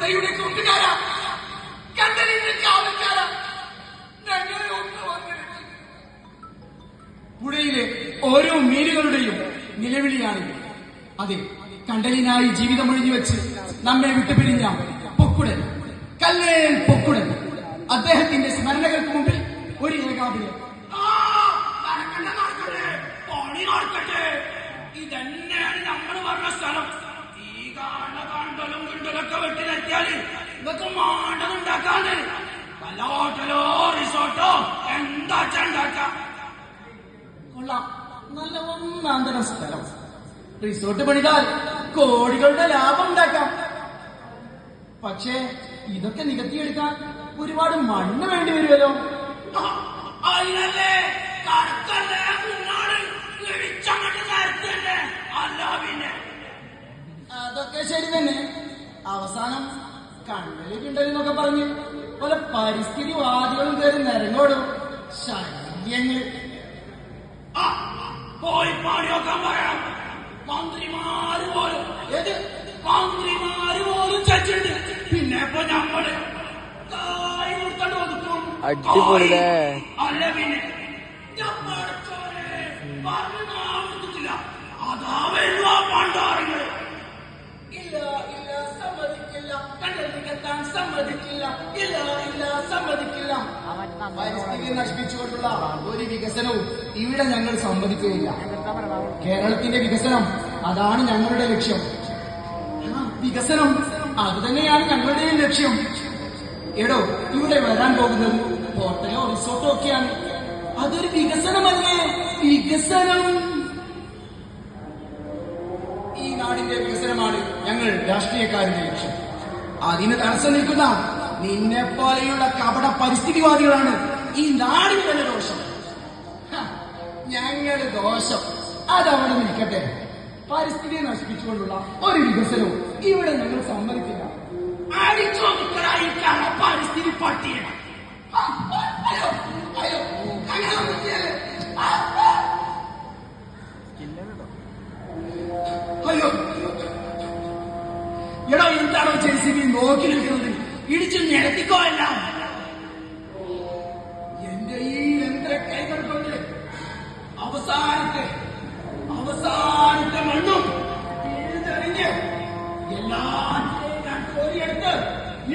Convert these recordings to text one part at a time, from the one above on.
പുഴയുടെ കൊണ്ടുകാരാ, കണ്ടലിന്റെ കാവൽക്കാരാ, ഞങ്ങളെ ഒന്ന് വന്നിരുന്നു. പുഴയിലെ ഓരോ മീനുകളുടെയും നിലവിളിയാണ്. അതെ, കണ്ടലിനായി ജീവിതമൊഴിഞ്ഞു വെച്ച് നമ്മെ വിട്ടുപിരിഞ്ഞ പൊക്കുടൻ, കല്ലേൻ പൊക്കുടൻ, അദ്ദേഹത്തിന്റെ സ്മരണകൾക്ക് മുമ്പിൽ ഒരു ഏകാഭിനയം. ഇതന്നെയാണ് നമ്മൾ പറഞ്ഞ സ്ഥലം. ഈ കാണുന്ന കണ്ടലും കിണ്ടലൊക്കെ വെട്ടിലെത്തിയാല് ഇതൊക്കെ മാണ്ടതുണ്ടാക്കാന് പല ഹോട്ടലോ റിസോർട്ടോ എന്താ ഉണ്ടാക്കാം. കൊള്ളാം, നല്ല ഒന്നാന്തര സ്ഥലം. റിസോർട്ട് പണിതാൽ കോടികളുടെ ലാഭം ഉണ്ടാക്കാം. പക്ഷേ ഇതൊക്കെ നികത്തിയെടുക്കാൻ ഒരുപാട് മണ്ണ് വേണ്ടി വരുമല്ലോ. അതിനല്ലേ കടത്തല്ലേ കുഞ്ഞാട് ഇടിച്ചങ്ങട്ട് കരുത്തല്ലേ. അല്ല പിന്നെ അതൊക്കെ ശരി തന്നെ. അവസാനം കണ്ടല് കിണ്ടലെന്നൊക്കെ പറഞ്ഞ് പല പരിസ്ഥിതിവാദികളും കയറി നിരങ്ങോടും. ശല്യങ്ങൾ പോയി പണിയൊക്കെ പറയണം. മന്ത്രിമാര് പോലും മന്ത്രിമാര് പോലും ചച്ചുണ്ട്. പിന്നെ ഇപ്പൊ ഞമ്മള് കായ് കൊടുത്തോണ്ട് ഒതുക്കും. അടിപൊളിയല്ലേ? അല്ല പിന്നെ ഞമ്മടച്ചോരെ പറഞ്ഞില്ല. അതാ വരുന്ന പണ്ടാറികള്. ഇല്ല ഇല്ല സമ്മതിക്കില്ല, കണ്ടൽ നികത്താൻ സമ്മതിക്കില്ല, ഇല്ല ഇല്ല സമ്മതിക്കില്ല. പരിസ്ഥിതി നശിപ്പിച്ചുകൊണ്ടുള്ള ഒരു വികസനവും ഇവിടെ ഞങ്ങൾ സമ്മതിക്കുകയില്ല. കേരളത്തിന്റെ വികസനം, അതാണ് ഞങ്ങളുടെ ലക്ഷ്യം. വികസനം അത് തന്നെയാണ് ഞങ്ങളുടെയും ലക്ഷ്യം. എടോ, ഇവിടെ വരാൻ പോകുന്നത് ഹോട്ടലോ റിസോർട്ടോ ഒക്കെയാണ്. അതൊരു വികസനമല്ലേ? വികസനം ഈ നാടിന്റെ വികസനമാണ് ഞങ്ങൾ രാഷ്ട്രീയക്കാരുടെ ലക്ഷ്യം. അതിന് തടസ്സം നിൽക്കുന്ന നിന്നെ പോലെയുള്ള കപട പരിസ്ഥിതിവാദികളാണ് ഈ നാടിന് തന്നെ ദോഷം. ഞങ്ങള് ദോഷം അതവിടെ നിൽക്കട്ടെ. പരിസ്ഥിതിയെ നശിപ്പിച്ചുകൊണ്ടുള്ള ഒരു വികസനവും ഇവിടെ ഞങ്ങൾ സമ്മതിക്കില്ല. അടിച്ചോ നിൽക്കലായി പരിസ്ഥിതി പട്ടിയാണ്. അയ്യോ അയ്യോ, അങ്ങനെ ഒന്നും ചെയ്യല്ലേ. അയ്യോ എടോ, എന്താണോ JCB നോക്കി നിൽക്കുന്നത്? ഇടിച്ചു നിരത്തിക്കോ എല്ലാം. എന്റെ ഈ യന്ത്ര കൈകൾ കൊണ്ട് അവസാനത്തെ മണ്ണും പിഴുതെറിഞ്ഞ് എല്ലാം ഞാൻ കോരിയെടുത്ത്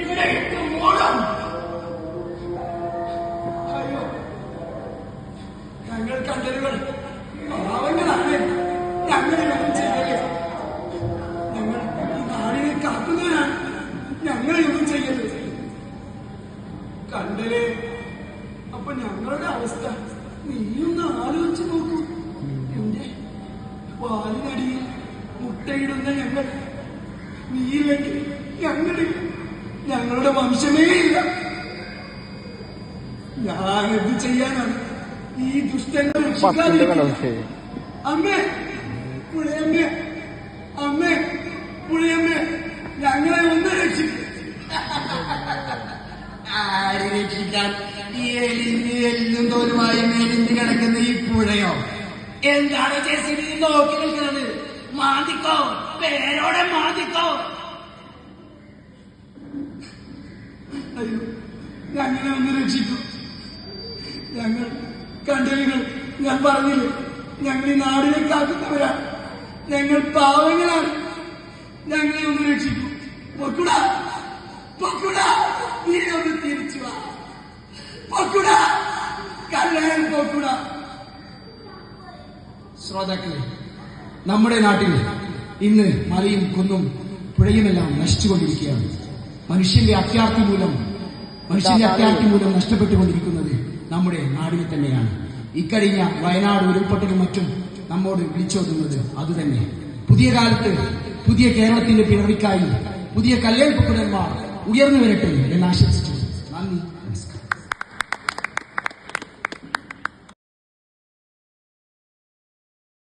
ഇവിടെ ഇട്ട് മൂടും. അയ്യോ, ഞങ്ങൾ കണ്ടലുകൾ പാവങ്ങളാണ്. ഞങ്ങളിതൊന്നും ചെയ്യല്ലേ. ഞങ്ങൾ ഈ നാടിനെ കാക്കുന്നവരാണ്. ഞങ്ങളിതൊന്നും ചെയ്യല്ലേ. കണ്ടലേ, അപ്പൊ ഞങ്ങളുടെ അവസ്ഥ നീയൊന്ന് ആലോചിച്ച് നോക്കൂ. എന്റെ പാലിനടിയിൽ മുട്ടയിടുന്ന ഞങ്ങൾ, നീയില്ലെങ്കിൽ ഞങ്ങളുടെ വംശമേ ഇല്ല. ഞാനെന്ത് ചെയ്യാനാണ് ഈ ദുഷ്ടങ്ങൾ രക്ഷിക്കാതിരിക്കുന്നത്? അമ്മേ, പുഴയമ്മേ, അമ്മേ, പുഴയമ്മേ, ഞങ്ങളെ ഒന്ന് രക്ഷിക്കും. ആര് രക്ഷിക്കാൻ? ഈ എല്ലും തോലുമായി മേലിഞ്ഞ് കിടക്കുന്ന ഈ പുഴയോ? എന്താണ് JCB നോക്കി നിൽക്കുന്നത്? മാന്തിക്കോ, പേരോടെ മാന്തിക്കോ. അയ്യോ, ഞങ്ങളെ ഒന്ന് രക്ഷിക്കൂ. ഞങ്ങൾ കണ്ടലുകൾ, ഞാൻ പറഞ്ഞില്ലേ, ഞങ്ങൾ ഈ നാടിനെ കാക്കുന്നവരാണ്. ഞങ്ങൾ പാവങ്ങളാണ്. ഞങ്ങളെ ഒന്ന് രക്ഷിക്കൂ. പൊക്കുടാ, പൊക്കുടാ, നീ ഒന്ന് തിരിച്ചു വാ. പൊക്കുടാ, കല്യാണം പൊക്കുടാ. ശ്രോതാക്കളെ, നമ്മുടെ നാട്ടിൽ ഇന്ന് മലയും കുന്നും പുഴയുമെല്ലാം നശിച്ചുകൊണ്ടിരിക്കുകയാണ്. മനുഷ്യന്റെ അത്യാർത്തി മൂലം നഷ്ടപ്പെട്ടുകൊണ്ടിരിക്കുന്നത് നമ്മുടെ നാടിനെ തന്നെയാണ്. ഇക്കഴിഞ്ഞ വയനാട് ഉരുൾപൊട്ടലും മറ്റും നമ്മോട് വിളിച്ചോതുന്നത് അതുതന്നെ. പുതിയ കാലത്ത് പുതിയ കേരളത്തിന്റെ പിറവിക്കായി പുതിയ കല്ലേൽ പൊക്കുടന്മാർ ഉയർന്നു വരട്ടെ എന്നാശംസിച്ചു.